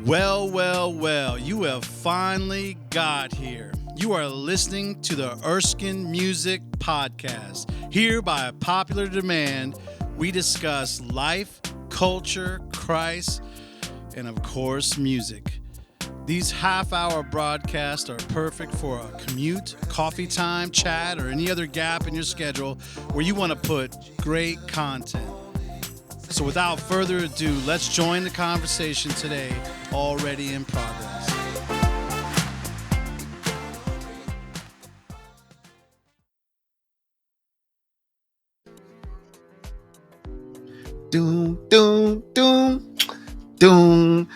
Well, you have finally got here. You are listening to the Erskin Music Podcast. Here, by popular demand, we discuss life, culture, Christ, and of course, music. These half-hour broadcasts are perfect for a commute, coffee time, chat, or any other gap in your schedule where you want to put great content. So without further ado, let's join the conversation today, already in progress. Doom, doom, doom, doom.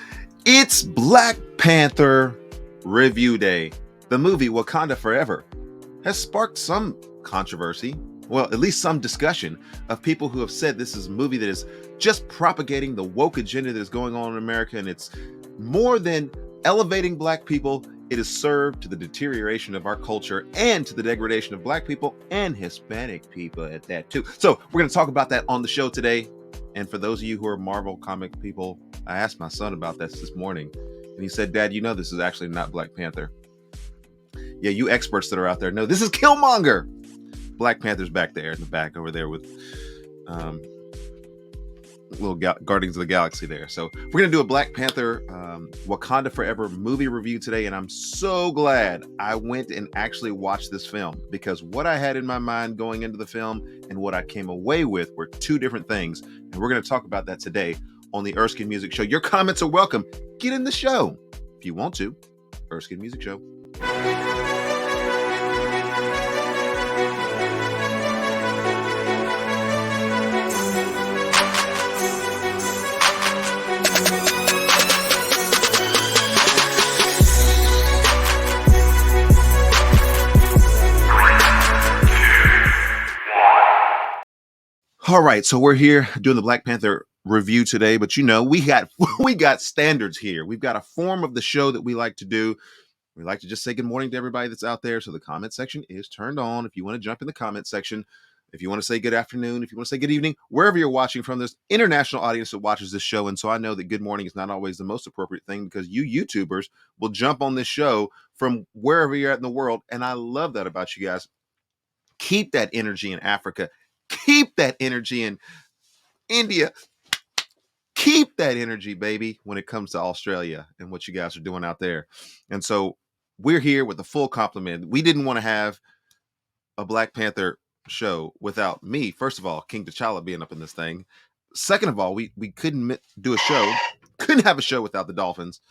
It's Black Panther Review Day. The movie Wakanda Forever has sparked some controversy, well, at least some discussion of people who have said this is a movie that is just propagating the woke agenda that is going on in America, and it's more than elevating Black people. It has served to the deterioration of our culture and to the degradation of Black people and Hispanic people at that too. So we're going to talk about that on the show today. And for those of you who are Marvel comic people, I asked my son about this morning, and he said, "Dad, you know this is actually not Black Panther." Yeah, you experts that are out there know this is Killmonger. Black Panther's back there in the back over there with little Guardians of the Galaxy there. So we're going to do a Black Panther Wakanda Forever movie review today, and I'm so glad I went and actually watched this film, because what I had in my mind going into the film and what I came away with were two different things, and we're going to talk about that today on the Erskin Music Show. Your comments are welcome. Get in the show if you want to. Erskin Music Show. All right, so we're here doing the Black Panther review today, but you know, we got standards here. We've got a form of the show that we like to do. We like to just say good morning to everybody that's out there. So the comment section is turned on. If you want to jump in the comment section, if you want to say good afternoon, if you want to say good evening, wherever you're watching from, there's international audience that watches this show. And so I know that good morning is not always the most appropriate thing, because you YouTubers will jump on this show from wherever you're at in the world. And I love that about you guys. Keep that energy in Africa. Keep that energy in India. Keep that energy, baby, when it comes to Australia and what you guys are doing out there. And so we're here with a full complement. We didn't want to have a Black Panther show without me. First of all, King T'Challa being up in this thing. Second of all, we couldn't do a show, couldn't have a show without the Dolphins.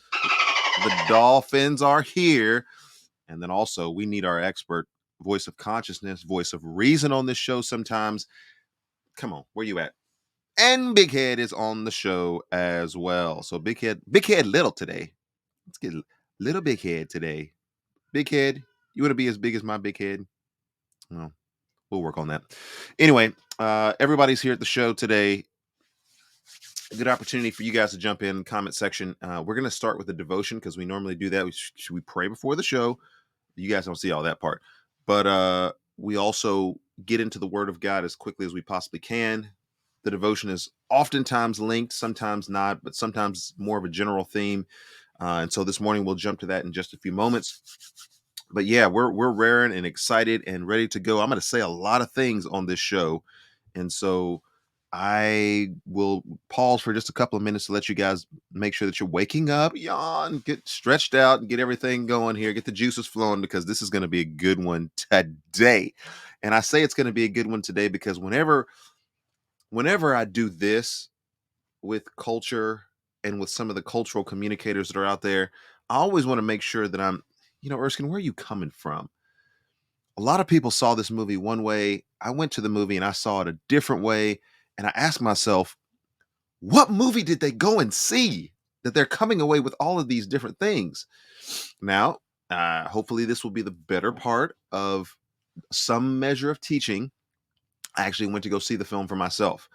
The Dolphins are here. And then also we need our expert voice of consciousness, voice of reason on this show sometimes. Come on, where you at? And Big Head is on the show as well. So Big Head little today. Let's get little Big Head today. Big Head, you want to be as big as my Big Head? Well, we'll work on that. Anyway, everybody's here at the show today. A good opportunity for you guys to jump in comment section. We're going to start with a devotion, because we normally do that. We pray before the show. You guys don't see all that part. But we also get into the Word of God as quickly as we possibly can. The devotion is oftentimes linked, sometimes not, but sometimes more of a general theme. And so this morning we'll jump to that in just a few moments. But yeah, we're raring and excited and ready to go. I'm going to say a lot of things on this show, and so I will pause for just a couple of minutes to let you guys make sure that you're waking up, yawn, get stretched out, and get everything going here, get the juices flowing, because this is going to be a good one today. And I say it's going to be a good one today because whenever I do this with culture and with some of the cultural communicators that are out there, I always want to make sure that I'm, Erskine, where are you coming from? A lot of people saw this movie one way. I went to the movie and I saw it a different way. And I asked myself, what movie did they go and see that they're coming away with all of these different things? Now, hopefully this will be the better part of some measure of teaching. I actually went to go see the film for myself,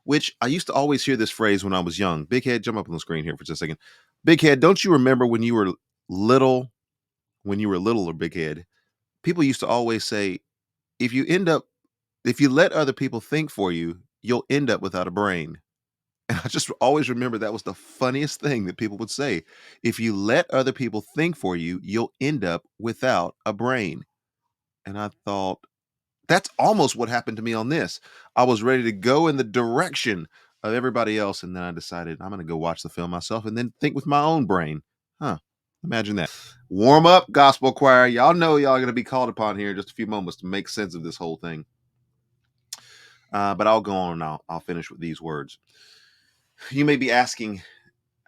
which I used to always hear this phrase when I was young. Big Head, jump up on the screen here for just a second. Big Head, don't you remember when you were little, or Big Head, people used to always say, if you let other people think for you, you'll end up without a brain. I just always remember that was the funniest thing that people would say. If you let other people think for you, you'll end up without a brain. And I thought, that's almost what happened to me on this. I was ready to go in the direction of everybody else, and then I decided I'm going to go watch the film myself and then think with my own brain. Huh. Imagine that. Warm up, gospel choir. Y'all know y'all are going to be called upon here in just a few moments to make sense of this whole thing. But I'll go on and I'll finish with these words. You may be asking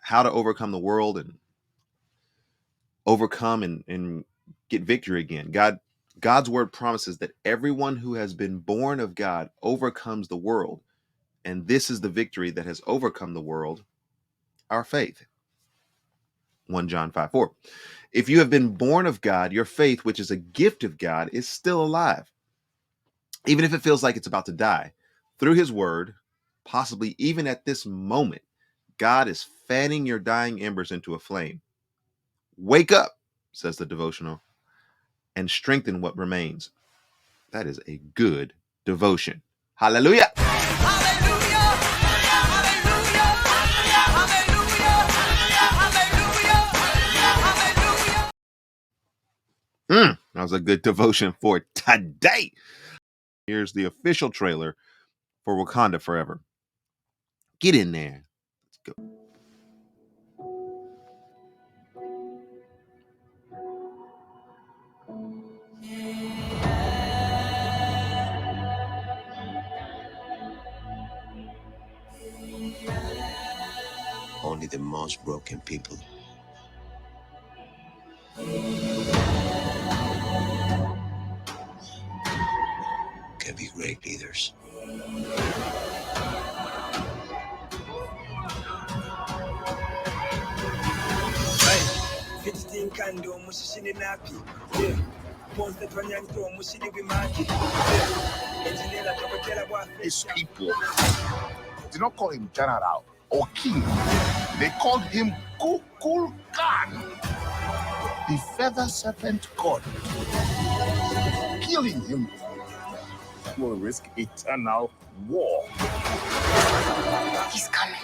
how to overcome the world and overcome and get victory again. God's word promises that everyone who has been born of God overcomes the world. And this is the victory that has overcome the world, our faith. 1 John 5:4. If you have been born of God, your faith, which is a gift of God, is still alive. Even if it feels like it's about to die, through his word, possibly even at this moment, God is fanning your dying embers into a flame. Wake up, says the devotional, and strengthen what remains. That is a good devotion. Hallelujah. That was a good devotion for today. Here's the official trailer for Wakanda Forever. Get in there. Let's go. Only the most broken people can be great leaders. His people did not call him general or king. They called him Kukulkan, the feather serpent god. Killing him will risk eternal war. He's coming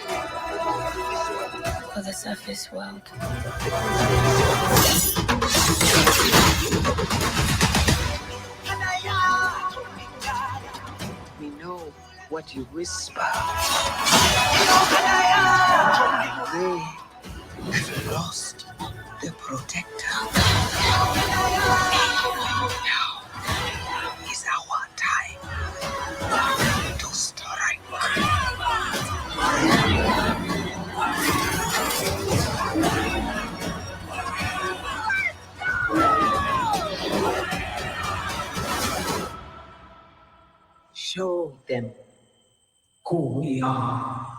for the surface world. We know what you whisper. They have lost the protector. Now is our time to strike. Show them who we are.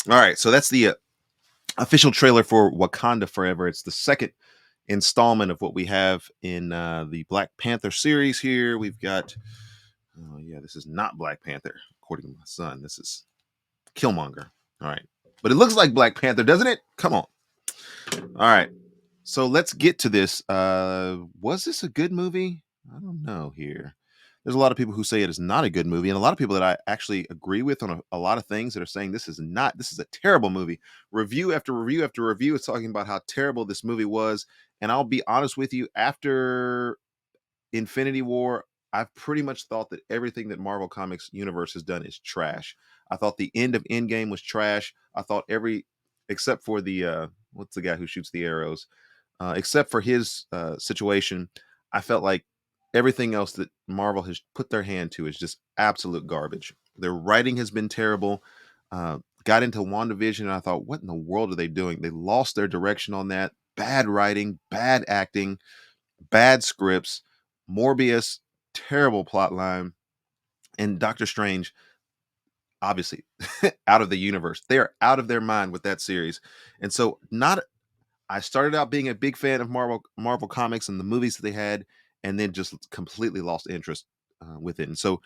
All right, so that's the official trailer for Wakanda Forever. It's the second installment of what we have in the Black Panther series here. We've got, oh yeah, this is not Black Panther, according to my son. This is Killmonger. All right, but it looks like Black Panther, doesn't it? Come on. All right, so let's get to this. Was this a good movie? I don't know here. There's a lot of people who say it is not a good movie, and a lot of people that I actually agree with on a lot of things that are saying this is a terrible movie. Review after review after review is talking about how terrible this movie was. And I'll be honest with you, after Infinity War, I've pretty much thought that everything that Marvel Comics universe has done is trash. I thought the end of Endgame was trash. I thought except for the what's the guy who shoots the arrows, except for his situation, I felt like everything else that Marvel has put their hand to is just absolute garbage. Their writing has been terrible. Got into WandaVision, and I thought, what in the world are they doing? They lost their direction on that. Bad writing, bad acting, bad scripts. Morbius, terrible plot line. And Doctor Strange, obviously, out of the universe. They're out of their mind with that series. And so, I started out being a big fan of Marvel Comics and the movies that they had, and then just completely lost interest with it. And so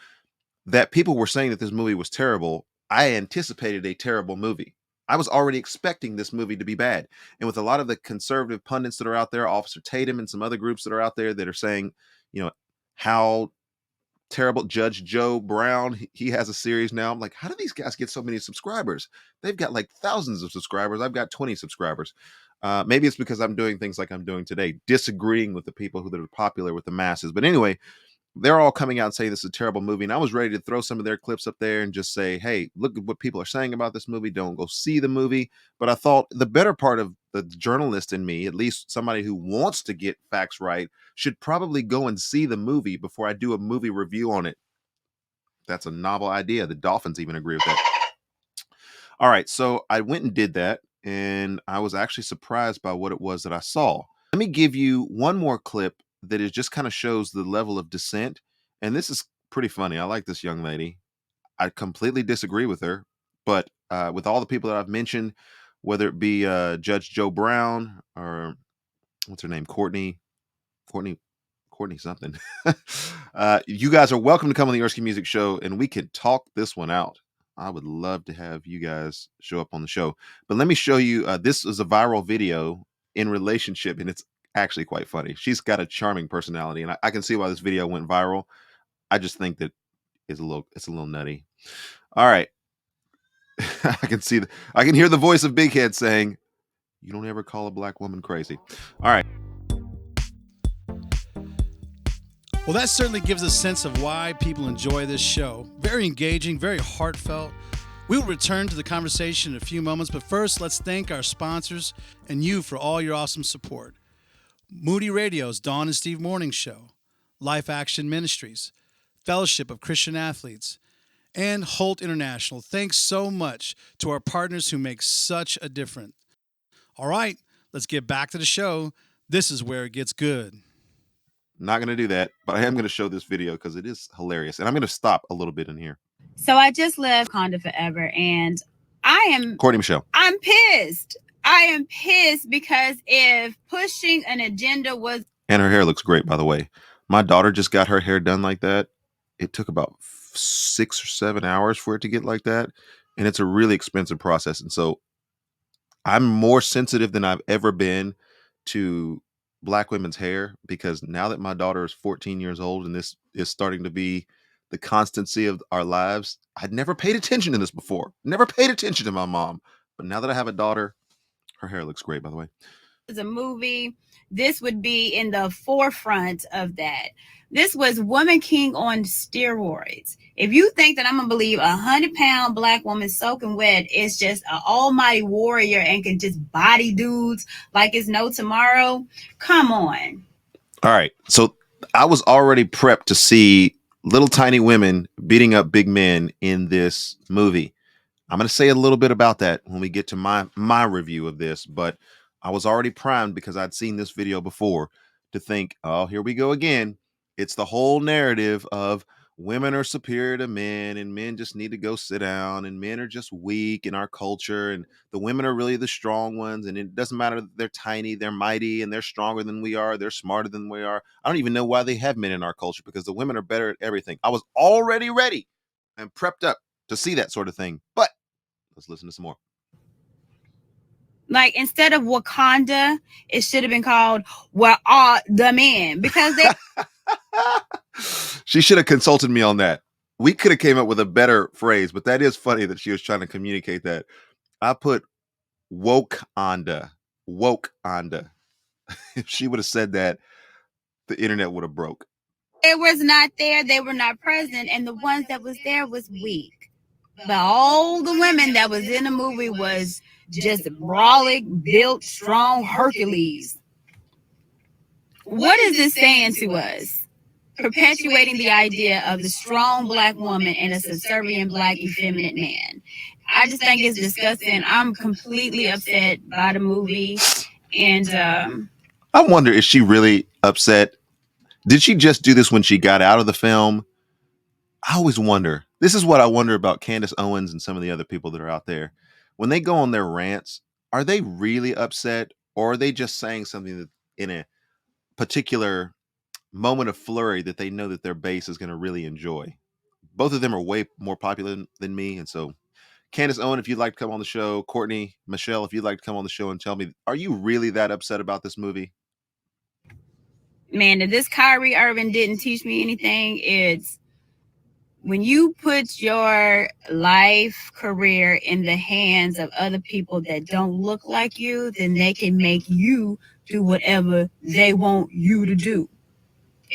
that people were saying that this movie was terrible, I anticipated a terrible movie. I was already expecting this movie to be bad. And with a lot of the conservative pundits that are out there, Officer Tatum and some other groups that are out there that are saying, you know, how terrible Judge Joe Brown, he has a series now. I'm like, how do these guys get so many subscribers? They've got like thousands of subscribers. I've got 20 subscribers. Maybe it's because I'm doing things like I'm doing today, disagreeing with the people who that are popular with the masses. But anyway, they're all coming out and saying this is a terrible movie. And I was ready to throw some of their clips up there and just say, hey, look at what people are saying about this movie. Don't go see the movie. But I thought the better part of the journalist in me, at least somebody who wants to get facts right, should probably go and see the movie before I do a movie review on it. That's a novel idea. The Dolphins even agree with that. All right. So I went and did that. And I was actually surprised by what it was that I saw. Let me give you one more clip that is just kind of shows the level of dissent. And this is pretty funny. I like this young lady. I completely disagree with her, but with all the people that I've mentioned, whether it be Judge Joe Brown or what's her name, Courtney, Courtney something. You guys are welcome to come on the Erskin Music Show, and we can talk this one out. I would love to have you guys show up on the show. But let me show you. This is a viral video in relationship, and it's actually quite funny. She's got a charming personality, and I can see why this video went viral. I just think that it's a little nutty. All right. I can hear the voice of Big Head saying, "You don't ever call a black woman crazy." All right. Well, that certainly gives a sense of why people enjoy this show. Very engaging, very heartfelt. We will return to the conversation in a few moments, but first, let's thank our sponsors and you for all your awesome support. Moody Radio's Dawn and Steve Morning Show, Life Action Ministries, Fellowship of Christian Athletes, and Holt International. Thanks so much to our partners who make such a difference. All right, let's get back to the show. This is where it gets good. Not going to do that, but I am going to show this video because it is hilarious. And I'm going to stop a little bit in here. So I just left Wakanda forever, and Courtney Michelle. I'm pissed. I am pissed because if pushing an agenda was... And her hair looks great, by the way. My daughter just got her hair done like that. It took about 6 or 7 hours for it to get like that. And it's a really expensive process. And so I'm more sensitive than I've ever been to black women's hair, because now that my daughter is 14 years old and this is starting to be the constancy of our lives, I'd never paid attention to this before. Never paid attention to my mom. But now that I have a daughter, her hair looks great, by the way. As a movie, this would be in the forefront of that. This was Woman King on steroids. If you think that I'm gonna believe 100-pound black woman soaking wet is just an almighty warrior and can just body dudes like it's no tomorrow, come on. All right. So I was already prepped to see little tiny women beating up big men in this movie. I'm going to say a little bit about that when we get to my review of this, but I was already primed because I'd seen this video before to think, oh, here we go again. It's the whole narrative of women are superior to men and men just need to go sit down and men are just weak in our culture and the women are really the strong ones. And it doesn't matter that they're tiny, they're mighty and they're stronger than we are. They're smarter than we are. I don't even know why they have men in our culture, because the women are better at everything. I was already ready and prepped up to see that sort of thing, but let's listen to some more. Like, instead of Wakanda, it should have been called Where Are the Men? Because they... She should have consulted me on that. We could have came up with a better phrase, but that is funny that she was trying to communicate that. I put Wakanda. If she would have said that, the internet would have broke. It was not there. They were not present. And the ones that was there was weak. But all the women that was in the movie was just brolic, built, strong Hercules. What is this saying to us? Perpetuating the idea of the strong black woman and a subservient black effeminate man. I just think it's disgusting. I'm completely upset by the movie. And I wonder, is she really upset? Did she just do this when she got out of the film? I always wonder. This is what I wonder about Candace Owens and some of the other people that are out there. When they go on their rants, are they really upset, or are they just saying something that in a particular moment of flurry that they know that their base is going to really enjoy? both of them are way more popular than me. And so, Candace Owen, if you'd like to come on the show, Courtney, Michelle, if you'd like to come on the show and tell me, are you really that upset about this movie? Man, if this Kyrie Irving didn't teach me anything, it's when you put your life career in the hands of other people that don't look like you, then they can make you do whatever they want you to do.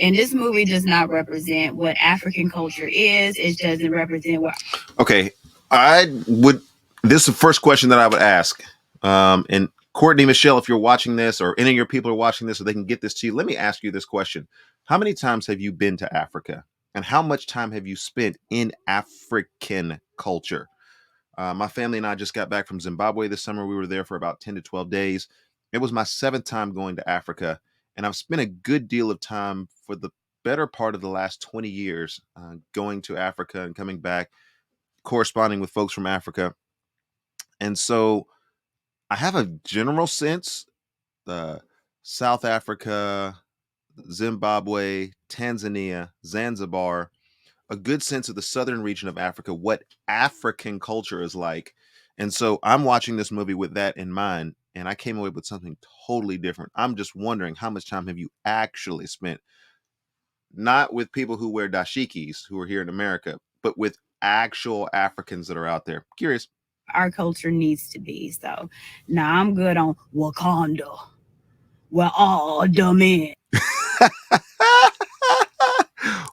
And this movie does not represent what African culture is. It doesn't represent what. Okay, this is the first question that I would ask. And Courtney, Michelle, if you're watching this or any of your people are watching this so they can get this to you, let me ask you this question. How many times have you been to Africa? And how much time have you spent in African culture? My family and I just got back from Zimbabwe this summer. We were there for about 10 to 12 days. It was my 7th time going to Africa. And I've spent a good deal of time for the better part of the last 20 years going to Africa and coming back, corresponding with folks from Africa. And so I have a general sense, South Africa, Zimbabwe, Tanzania, Zanzibar, a good sense of the southern region of Africa, what African culture is like. And so I'm watching this movie with that in mind, and I came away with something totally different. I'm just wondering, how much time have you actually spent, not with people who wear dashikis who are here in America, but with actual Africans that are out there? Curious. Our culture needs to be. So now I'm good on Wakanda, where all the men.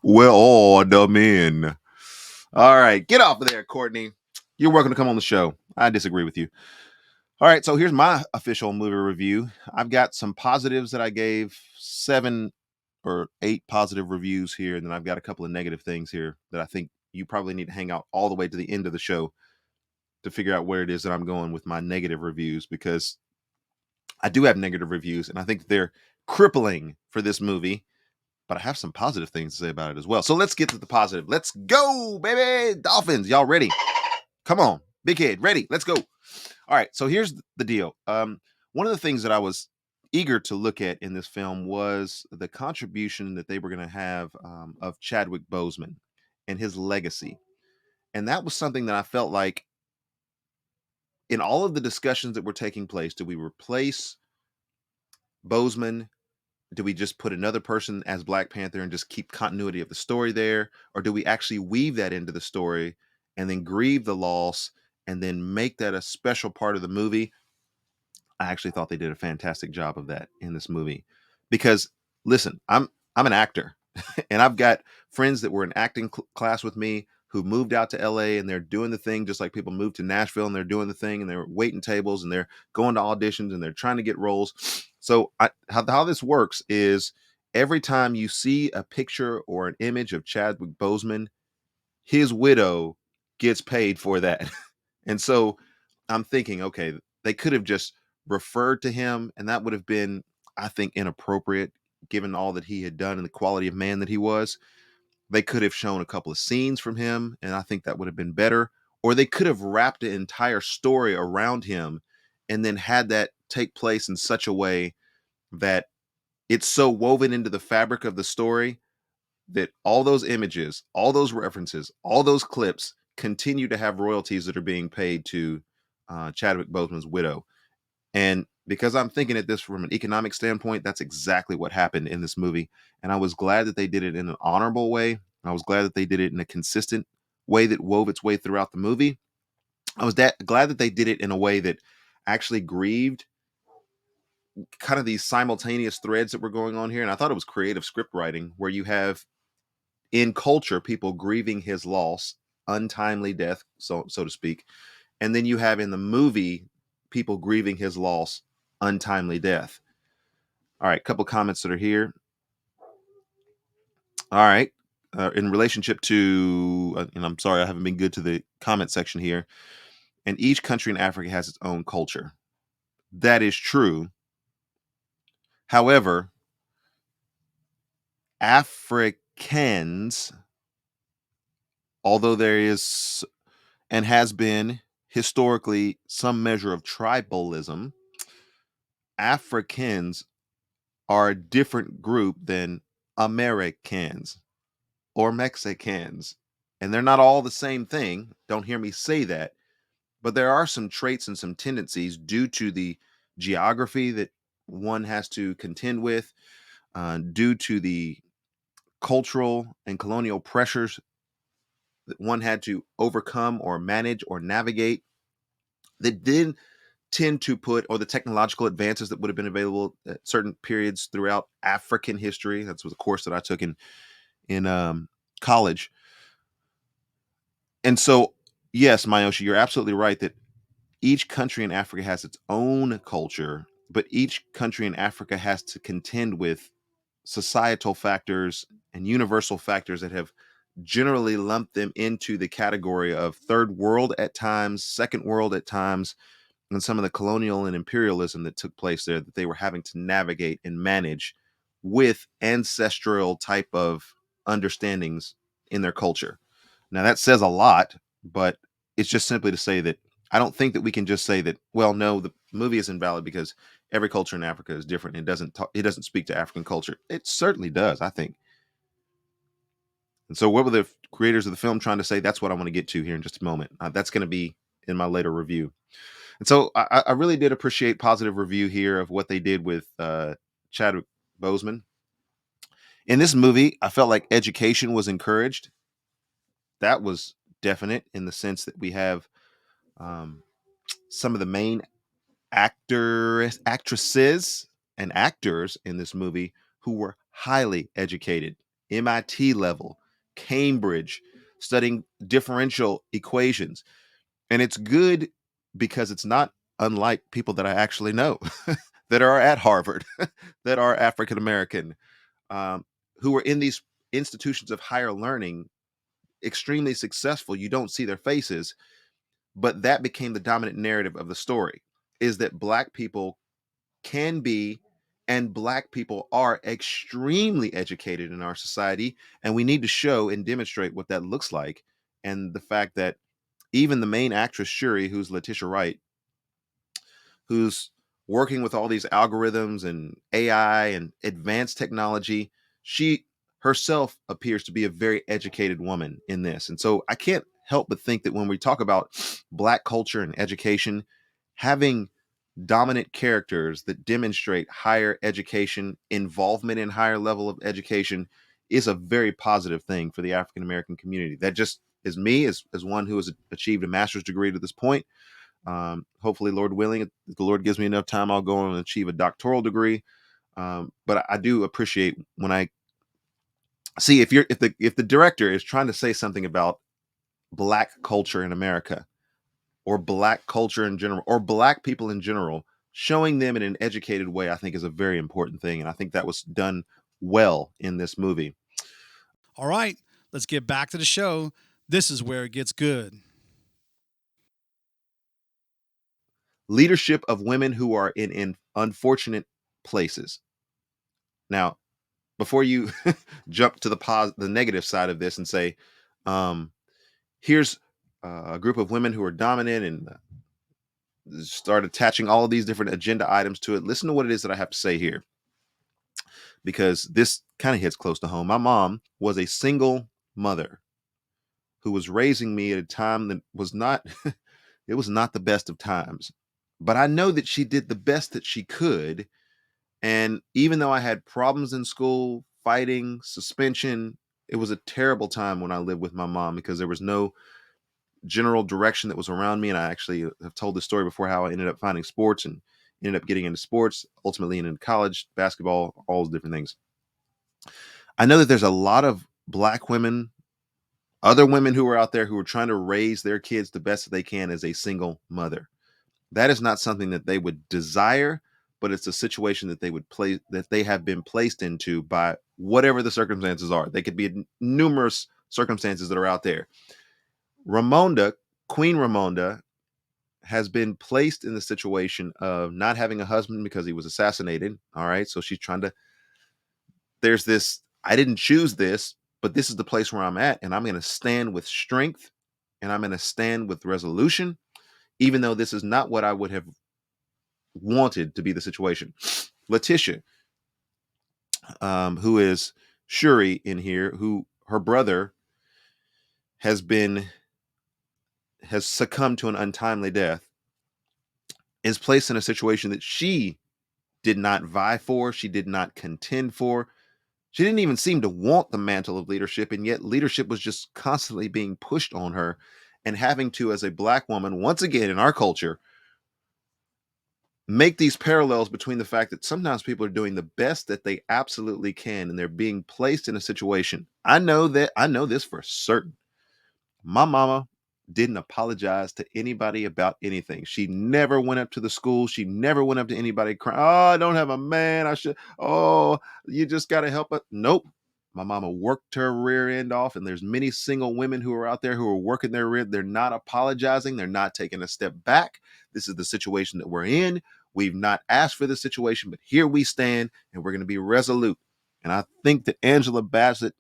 We're all the men. All right, get off of there, Courtney. You're welcome to come on the show. I disagree with you. All right, so here's my official movie review. I've got some positives that I gave 7 or 8 positive reviews here, and then I've got a couple of negative things here that I think you probably need to hang out all the way to the end of the show to figure out where it is that I'm going with my negative reviews, because I do have negative reviews, and I think they're crippling for this movie, but I have some positive things to say about it as well. So let's get to the positive. Let's go, baby. Dolphins, y'all ready? Come on, big head, ready. Let's go. All right, so here's the deal. One of the things that I was eager to look at in this film was the contribution that they were going to have of Chadwick Boseman and his legacy. And that was something that I felt like in all of the discussions that were taking place, do we replace Boseman? Do we just put another person as Black Panther and just keep continuity of the story there? Or do we actually weave that into the story and then grieve the loss and then make that a special part of the movie? I actually thought they did a fantastic job of that in this movie. Because listen, I'm an actor and I've got friends that were in acting class with me who moved out to LA, and they're doing the thing just like people move to Nashville, and they're doing the thing, and they're waiting tables, and they're going to auditions, and they're trying to get roles. So how this works is every time you see a picture or an image of Chadwick Boseman, his widow gets paid for that. And so I'm thinking, okay, they could have just referred to him, and that would have been, I think, inappropriate given all that he had done and the quality of man that he was. They could have shown a couple of scenes from him, and I think that would have been better. Or they could have wrapped an entire story around him and then had that take place in such a way that it's so woven into the fabric of the story that all those images, all those references, all those clips continue to have royalties that are being paid to Chadwick Boseman's widow. And because I'm thinking at this from an economic standpoint, that's exactly what happened in this movie. And I was glad that they did it in an honorable way. I was glad that they did it in a consistent way that wove its way throughout the movie. I was glad that they did it in a way that actually grieved kind of these simultaneous threads that were going on here. And I thought it was creative script writing, where you have in culture people grieving his loss, untimely death, so to speak. And then you have in the movie people grieving his loss, untimely death. All right, couple comments that are here. All right, in relationship to, and I'm sorry I haven't been good to the comment section here. And each country in Africa has its own culture. That is true. However, Africans, although there is and has been historically some measure of tribalism, Africans are a different group than Americans or Mexicans. And they're not all the same thing. Don't hear me say that. But there are some traits and some tendencies due to the geography that one has to contend with, due to the cultural and colonial pressures that one had to overcome or manage or navigate, that did tend to put, or the technological advances that would have been available at certain periods throughout African history. That's was a course that I took in college. And so, yes, Mayoshi, you're absolutely right that each country in Africa has its own culture, but each country in Africa has to contend with societal factors and universal factors that have generally lumped them into the category of third world at times, second world at times, and some of the colonial and imperialism that took place there that they were having to navigate and manage with ancestral type of understandings in their culture. Now that says a lot, but it's just simply to say that I don't think that we can just say that, well, no, the movie is invalid because every culture in Africa is different. It doesn't speak to African culture. It certainly does, I think. And so what were the creators of the film trying to say? That's what I want to get to here in just a moment. That's going to be in my later review. And so I really did appreciate positive review here of what they did with Chadwick Boseman. In this movie, I felt like education was encouraged. That was definite in the sense that we have some of the main actresses, and actors in this movie who were highly educated, MIT level, Cambridge, studying differential equations. And it's good because it's not unlike people that I actually know that are at Harvard, that are African American, who are in these institutions of higher learning, extremely successful. You don't see their faces, but that became the dominant narrative of the story, is that Black people can be and Black people are extremely educated in our society, and we need to show and demonstrate what that looks like. And the fact that even the main actress Shuri, who's Letitia Wright, who's working with all these algorithms and AI and advanced technology, she herself appears to be a very educated woman in this. And so I can't help but think that when we talk about Black culture and education, having dominant characters that demonstrate higher education, involvement in higher level of education, is a very positive thing for the African American community. That just is me as one who has achieved a master's degree to this point. Hopefully, Lord willing, if the Lord gives me enough time, I'll go on and achieve a doctoral degree. But I do appreciate when I see if the director is trying to say something about Black culture in America, or Black culture in general, or Black people in general, showing them in an educated way, I think is a very important thing. And I think that was done well in this movie. All right, let's get back to the show. This is where it gets good. Leadership of women who are in unfortunate places. Now, before you jump to the negative side of this and say, here's a group of women who are dominant and start attaching all of these different agenda items to it, listen to what it is that I have to say here, because this kind of hits close to home. My mom was a single mother who was raising me at a time that was not it was not the best of times, but I know that she did the best that she could. And even though I had problems in school, fighting, suspension, it was a terrible time when I lived with my mom because there was no general direction that was around me. And I actually have told this story before, how I ended up finding sports and ended up getting into sports, ultimately into college, basketball, all those different things. I know that there's a lot of Black women, other women who are out there who are trying to raise their kids the best that they can as a single mother. That is not something that they would desire, but it's a situation that they have been placed into by whatever the circumstances are. They could be numerous circumstances that are out there. Queen Ramonda, has been placed in the situation of not having a husband because he was assassinated. All right. So she's trying to, there's this, I didn't choose this, but this is the place where I'm at. And I'm going to stand with strength and I'm going to stand with resolution, even though this is not what I would have wanted to be the situation. Letitia, who is Shuri in here, who her brother has succumbed to an untimely death, is placed in a situation that she did not vie for, she did not contend for. She didn't even seem to want the mantle of leadership, and yet leadership was just constantly being pushed on her, and having to, as a Black woman, once again in our culture, make these parallels between the fact that sometimes people are doing the best that they absolutely can, and they're being placed in a situation. I know this for certain. My mama didn't apologize to anybody about anything. She never went up to the school. She never went up to anybody crying, "Oh, I don't have a man. You just got to help us." Nope. My mama worked her rear end off, and there's many single women who are out there who are working their rear. They're not apologizing. They're not taking a step back. This is the situation that we're in. We've not asked for this situation, but here we stand, and we're going to be resolute. And I think that Angela Bassett,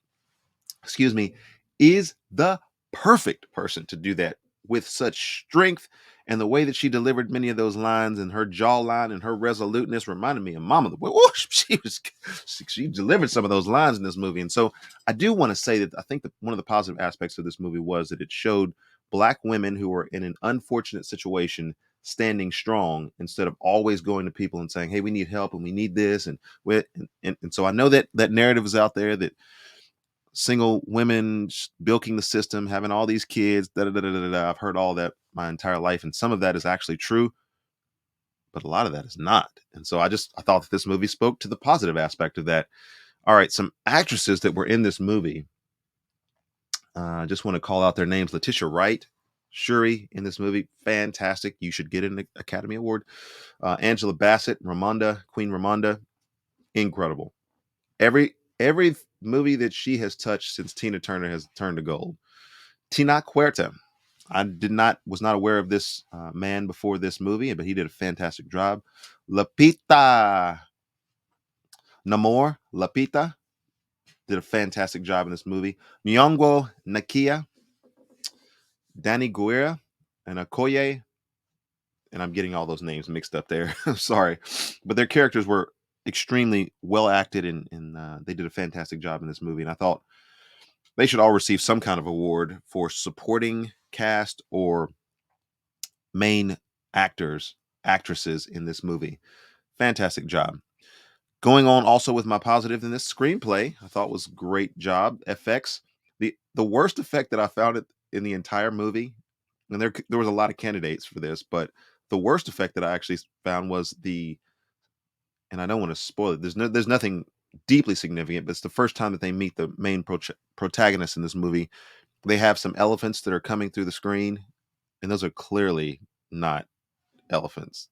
is the perfect person to do that, with such strength, and the way that she delivered many of those lines, and her jawline and her resoluteness reminded me of Mama. She delivered some of those lines in this movie. And so I do want to say that I think that one of the positive aspects of this movie was that it showed Black women who were in an unfortunate situation standing strong, instead of always going to people and saying, "Hey, we need help and we need this." And so I know that that narrative is out there, that single women bilking the system, having all these kids, da, da, da, da, da, da. I've heard all that my entire life, and some of that is actually true, but a lot of that is not. And so I thought that this movie spoke to the positive aspect of that. All right, some actresses that were in this movie. I just want to call out their names. Letitia Wright, Shuri in this movie, fantastic. You should get an Academy Award. Angela Bassett, Queen Ramonda, incredible. Every movie that she has touched since Tina Turner has turned to gold. Tina Huerta. I was not aware of this man before this movie, but he did a fantastic job. Lupita Lapita did a fantastic job in this movie. Nyong'o Nakia, Danny Guerra, and Okoye, and I'm getting all those names mixed up there. I'm sorry, but their characters were extremely well acted, and they did a fantastic job in this movie. And I thought they should all receive some kind of award for supporting cast or main actresses in this movie. Fantastic job. Going on also with my positive in this screenplay, I thought was great job. FX. The worst effect that I found it in the entire movie, and there was a lot of candidates for this, but the worst effect that I actually found was and I don't want to spoil it. There's nothing deeply significant, but it's the first time that they meet the main protagonist in this movie. They have some elephants that are coming through the screen, and those are clearly not elephants.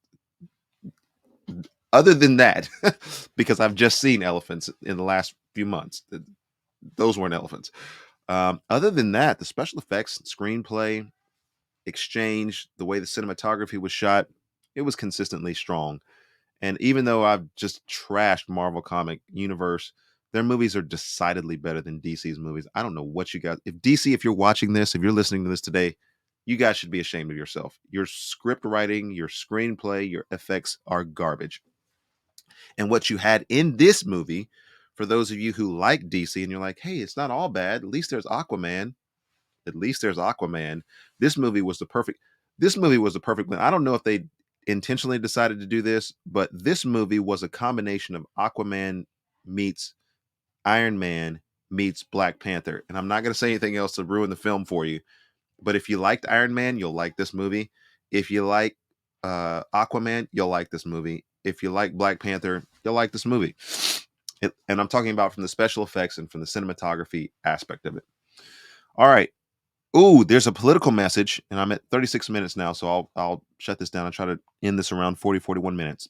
Other than that, because I've just seen elephants in the last few months, those weren't elephants. Other than that, the special effects, screenplay, exchange, the way the cinematography was shot, it was consistently strong. And even though I've just trashed Marvel comic universe, their movies are decidedly better than DC's movies. I don't know what you guys, if you're watching this, if you're listening to this today, you guys should be ashamed of yourself. Your script writing, your screenplay, your effects are garbage. And what you had in this movie, for those of you who like DC and you're like, "Hey, it's not all bad. At least there's Aquaman. At least there's Aquaman." This movie was the perfect. This movie was the perfect blend. I don't know if they intentionally decided to do this, but this movie was a combination of Aquaman meets Iron Man meets Black Panther. And I'm not going to say anything else to ruin the film for you, but if you liked Iron Man, you'll like this movie. If you like Aquaman, you'll like this movie. If you like Black Panther, you'll like this movie. And I'm talking about from the special effects and from the cinematography aspect of it. All right. Ooh, there's a political message, and I'm at 36 minutes now, so I'll shut this down and try to end this around 41 minutes.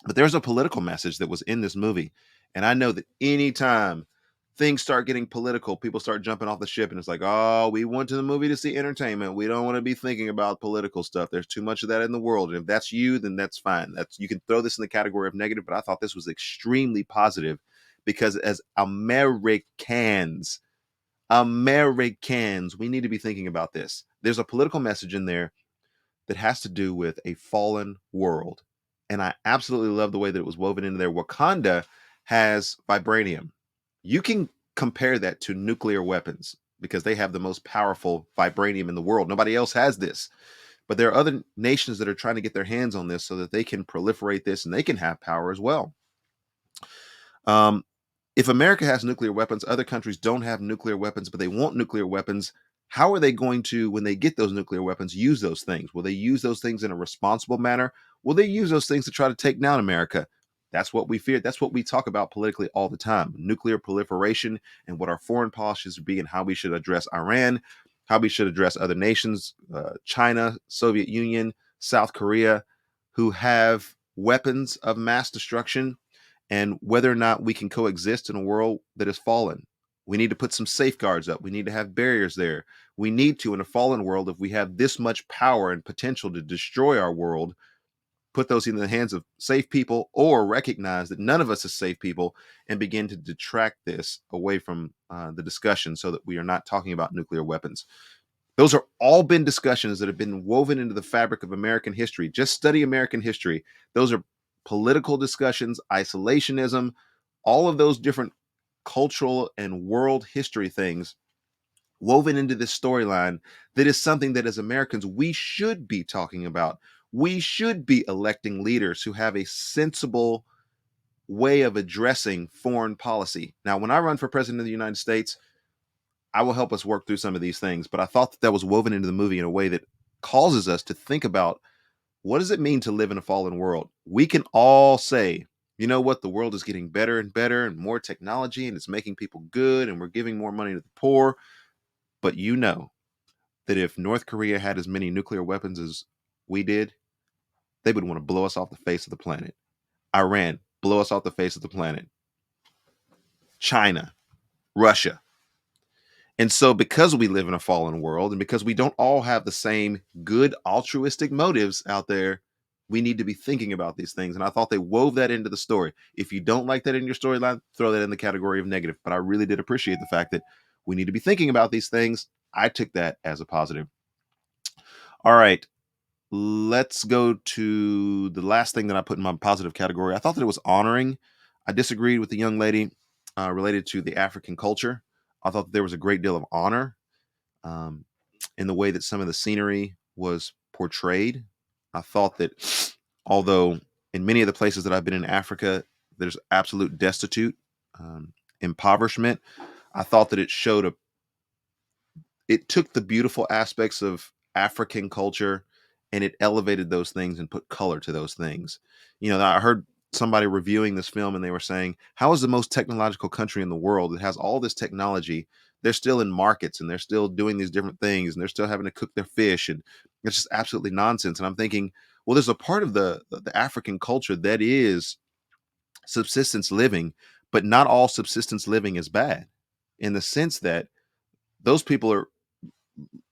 But there's a political message that was in this movie, and I know that anytime things start getting political, people start jumping off the ship, and it's like, "Oh, we went to the movie to see entertainment. We don't want to be thinking about political stuff. There's too much of that in the world." And if that's you, then that's fine. You can throw this in the category of negative, but I thought this was extremely positive, because as Americans, we need to be thinking about this. There's a political message in there that has to do with a fallen world. And I absolutely love the way that it was woven into there. Wakanda has vibranium. You can compare that to nuclear weapons. because they have the most powerful vibranium in the world. Nobody else has this. But there are other nations that are trying to get their hands on this so that they can proliferate this and they can have power as well. If America has nuclear weapons, other countries don't have nuclear weapons, but they want nuclear weapons. How are they going to, when they get those nuclear weapons, use those things? Will they use those things in a responsible manner? Will they use those things to try to take down America? That's what we fear. That's what we talk about politically all the time. Nuclear proliferation and what our foreign policy should be and how we should address Iran, how we should address other nations, China, Soviet Union, South Korea, who have weapons of mass destruction, and whether or not we can coexist in a world that is fallen. We need to put some safeguards up. We need to have barriers there. We need to, in a fallen world, if we have this much power and potential to destroy our world, put those in the hands of safe people, or recognize that none of us is safe people and begin to detract this away from the discussion so that we are not talking about nuclear weapons. Those are all been discussions that have been woven into the fabric of American history. Just study American history. Those are political discussions, isolationism, all of those different cultural and world history things woven into this storyline that is something that as Americans we should be talking about. We should be electing leaders who have a sensible way of addressing foreign policy. Now, when I run for president of the United States, I will help us work through some of these things, but I thought that was woven into the movie in a way that causes us to think about, what does it mean to live in a fallen world? We can all say, you know what, the world is getting better and better and more technology and it's making people good and we're giving more money to the poor. But you know that if North Korea had as many nuclear weapons as we did, they would want to blow us off the face of the planet. Iran, blow us off the face of the planet. China, Russia. And so because we live in a fallen world and because we don't all have the same good altruistic motives out there, we need to be thinking about these things. And I thought they wove that into the story. If you don't like that in your storyline, throw that in the category of negative. But I really did appreciate the fact that we need to be thinking about these things. I took that as a positive. All right, let's go to the last thing that I put in my positive category. I thought that it was honoring. I disagreed with the young lady related to the African culture. I thought that there was a great deal of honor in the way that some of the scenery was portrayed. I thought that although in many of the places that I've been in Africa, there's absolute destitute, impoverishment, I thought that it took the beautiful aspects of African culture and it elevated those things and put color to those things. You know, I heard somebody reviewing this film and they were saying, how is the most technological country in the world that has all this technology? They're still in markets and they're still doing these different things and they're still having to cook their fish, and it's just absolutely nonsense. And I'm thinking, well, there's a part of the African culture that is subsistence living, but not all subsistence living is bad, in the sense that those people are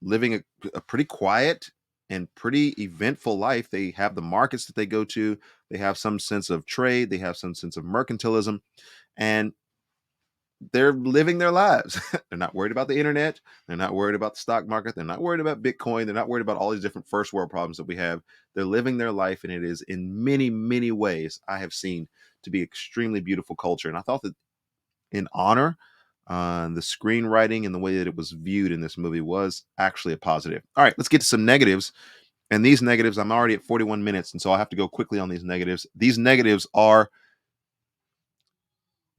living a pretty quiet and pretty eventful life. They have the markets that they go to. They have some sense of trade. They have some sense of mercantilism, and they're living their lives. They're not worried about the internet. They're not worried about the stock market. They're not worried about Bitcoin. They're not worried about all these different first world problems that we have. They're living their life, and it is in many, many ways I have seen to be extremely beautiful culture. And I thought that in honor, the screenwriting and the way that it was viewed in this movie was actually a positive. All right, let's get to some negatives. And these negatives, I'm already at 41 minutes, and so I have to go quickly on these negatives. These negatives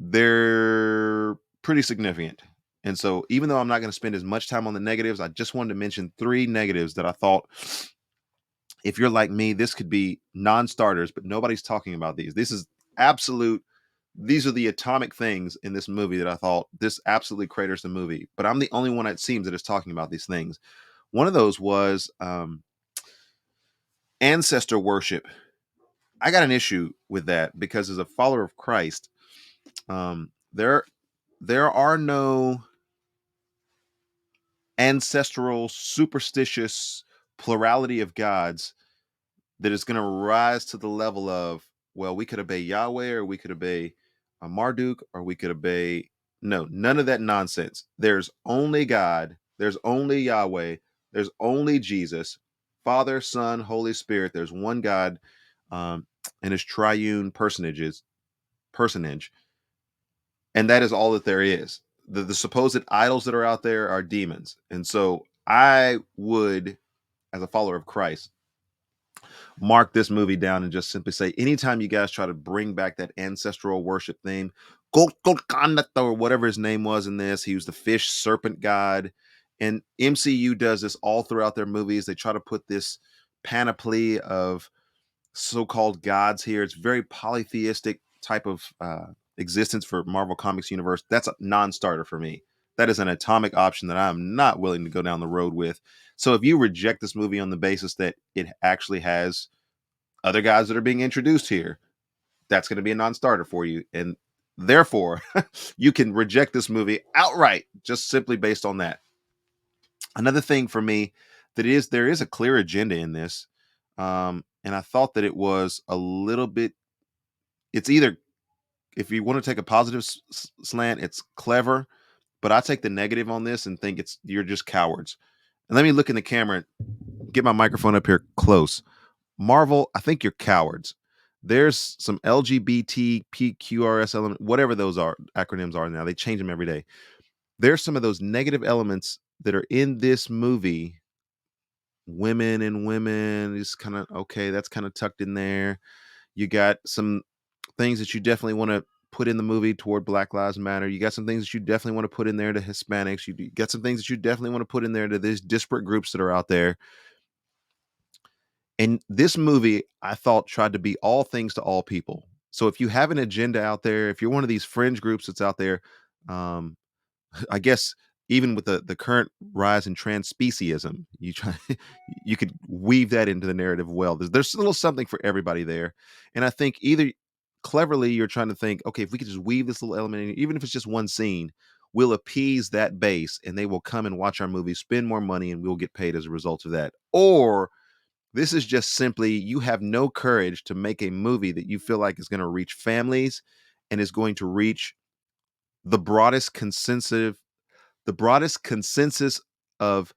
they're pretty significant. And so even though I'm not going to spend as much time on the negatives, I just wanted to mention 3 negatives that I thought, if you're like me, this could be non-starters, but nobody's talking about these. These are the atomic things in this movie that I thought this absolutely craters the movie. But I'm the only one, it seems, that is talking about these things. One of those was ancestor worship. I got an issue with that because as a follower of Christ, there are no ancestral, superstitious plurality of gods that is going to rise to the level of, well, we could obey Yahweh or we could obey Marduk or we could obey. No, none of that nonsense. There's only God. There's only Yahweh. There's only Jesus, Father, Son, Holy Spirit. There's one God and his triune personage. And that is all that there is. the supposed idols that are out there are demons. And so I would, as a follower of Christ, mark this movie down and just simply say, anytime you guys try to bring back that ancestral worship theme, Wakanda or whatever his name was in this, he was the fish serpent god. And MCU does this all throughout their movies. They try to put this panoply of so-called gods here. It's very polytheistic type of existence for Marvel Comics universe. That's a non-starter for me. That is an atomic option that I'm not willing to go down the road with. So if you reject this movie on the basis that it actually has other guys that are being introduced here, that's going to be a non-starter for you. And therefore, you can reject this movie outright just simply based on that. Another thing for me that there is a clear agenda in this. And I thought that it was a little bit, it's either, if you want to take a positive slant, it's clever, but I take the negative on this and think you're just cowards. And let me look in the camera and get my microphone up here close. Marvel, I think you're cowards. There's some LGBTQRS element, whatever those acronyms are now. They change them every day. There's some of those negative elements that are in this movie. Women and women is kind of okay. That's kind of tucked in there. You got some things that you definitely want to put in the movie toward Black Lives Matter. You got some things that you definitely want to put in there to Hispanics. You got some things that you definitely want to put in there to these disparate groups that are out there. And this movie, I thought, tried to be all things to all people. So if you have an agenda out there, if you're one of these fringe groups that's out there, I guess even with the current rise in trans speciesism, you could weave that into the narrative well. There's a little something for everybody there. And I think either cleverly you're trying to think, okay, if we could just weave this little element in, even if it's just one scene, we'll appease that base and they will come and watch our movie, spend more money, and we'll get paid as a result of that. Or this is just simply, you have no courage to make a movie that you feel like is going to reach families and is going to reach the broadest consensus of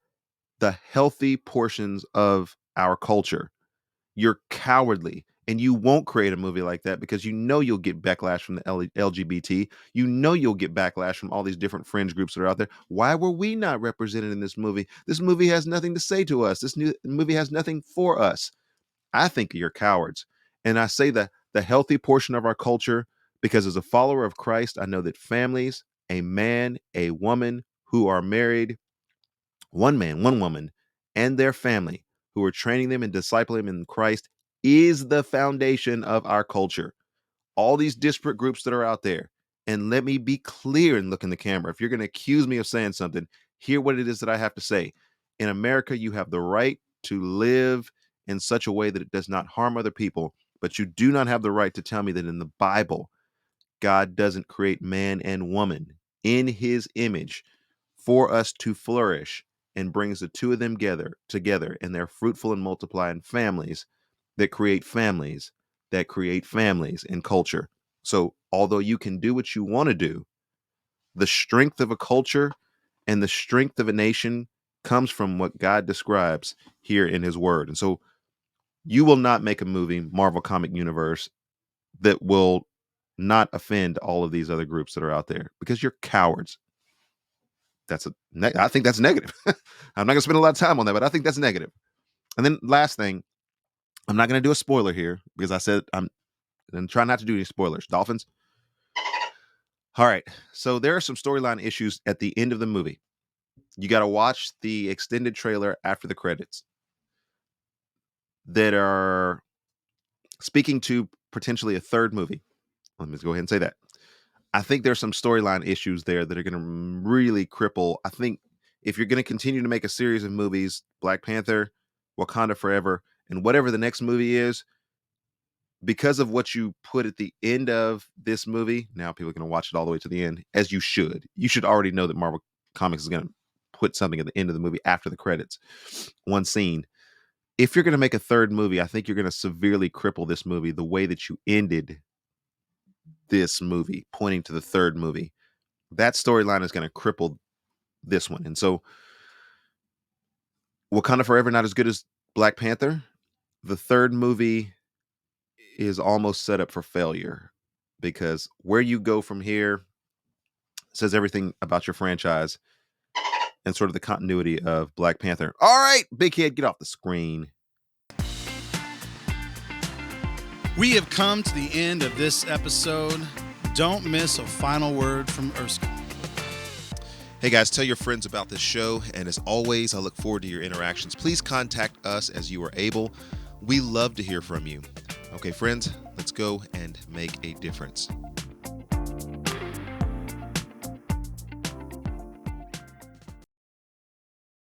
the healthy portions of our culture. You're cowardly, and you won't create a movie like that because you know you'll get backlash from the LGBT. You know you'll get backlash from all these different fringe groups that are out there. Why were we not represented in this movie? This movie has nothing to say to us. This new movie has nothing for us. I think you're cowards. And I say the healthy portion of our culture because as a follower of Christ, I know that families, a man, a woman who are married, one man, one woman, and their family who are training them and discipling them in Christ is the foundation of our culture. All these disparate groups that are out there. And let me be clear and look in the camera. If you're going to accuse me of saying something, hear what it is that I have to say. In America, you have the right to live in such a way that it does not harm other people, but you do not have the right to tell me that in the Bible, God doesn't create man and woman in his image for us to flourish and brings the two of them together and they're fruitful and multiplying families that create families that create families in culture. So although you can do what you want to do, the strength of a culture and the strength of a nation comes from what God describes here in his word. And so you will not make a movie, Marvel Comic Universe, that will not offend all of these other groups that are out there because you're cowards. I think that's negative. I'm not gonna spend a lot of time on that, but I think that's negative. And then last thing, I'm not gonna do a spoiler here because I said I'm trying not to do any spoilers. Dolphins. All right. So there are some storyline issues at the end of the movie. You got to watch the extended trailer after the credits that are speaking to potentially a third movie. Let me go ahead and say that. I think there's some storyline issues there that are going to really cripple. I think if you're going to continue to make a series of movies, Black Panther, Wakanda Forever, and whatever the next movie is, because of what you put at the end of this movie, now people are going to watch it all the way to the end, as you should. You should already know that Marvel Comics is going to put something at the end of the movie after the credits, one scene. If you're going to make a third movie, I think you're going to severely cripple this movie the way that you ended this movie, pointing to the third movie. That storyline is going to cripple this one. And so Wakanda Forever, not as good as Black Panther. The third movie is almost set up for failure because where you go from here, says everything about your franchise and sort of the continuity of Black Panther. All right, big head, get off the screen. We have come to the end of this episode. Don't miss a final word from Erskin. Hey guys, tell your friends about this show, and as always, I look forward to your interactions. Please contact us as you are able. We love to hear from you. Okay, friends, let's go and make a difference.